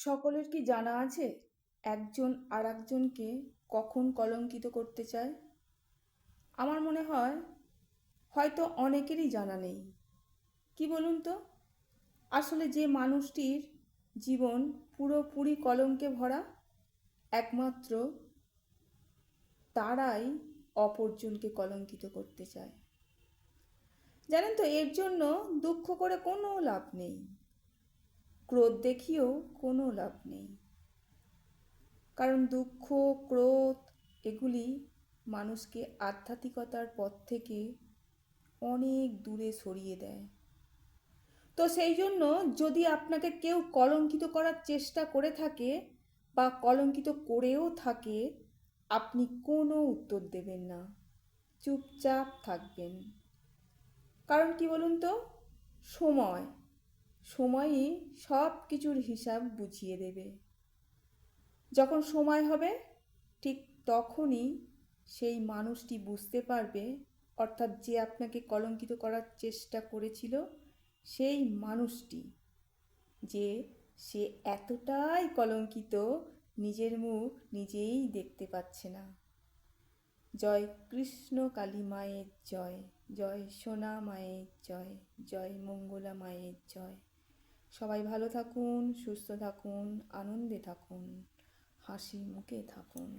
সকলের কি জানা আছে একজন আর একজনকে কখন কলঙ্কিত করতে চায়? আমার মনে হয় হয়তো অনেকেরই জানা নেই। কি বলুন তো? আসলে যে মানুষটির জীবন পুরোপুরি কলঙ্কে ভরা, একমাত্র তারাই অপরজনকে কলঙ্কিত করতে চায়। জানেন তো, এর জন্য দুঃখ করে কোনো লাভ নেই, ক্রোধ দেখিয়েও কোনো লাভ নেই। কারণ দুঃখ, ক্রোধ এগুলি মানুষকে আধ্যাত্মিকতার পথ থেকে অনেক দূরে সরিয়ে দেয়। তো সেই জন্য যদি আপনাকে কেউ কলঙ্কিত করার চেষ্টা করে থাকে বা কলঙ্কিত করেও থাকে, আপনি কোনো উত্তর দেবেন না, চুপচাপ থাকবেন। কারণ কি বলুন তো, সময়ই সব কিছুর হিসাব বুঝিয়ে দেবে। যখন সময় হবে ঠিক তখনই সেই মানুষটি বুঝতে পারবে, অর্থাৎ যে আপনাকে কলঙ্কিত করার চেষ্টা করেছিল সেই মানুষটি, যে সে এতটাই কলঙ্কিত নিজের মুখ নিজেই দেখতে পাচ্ছে না। জয় কৃষ্ণ কালী মায়ের জয়, জয় সোনা মায়ের জয়, জয় মঙ্গলা মায়ের জয়। সবাই ভালো থাকুন, সুস্থ থাকুন, আনন্দে থাকুন, হাসি মুখে থাকুন।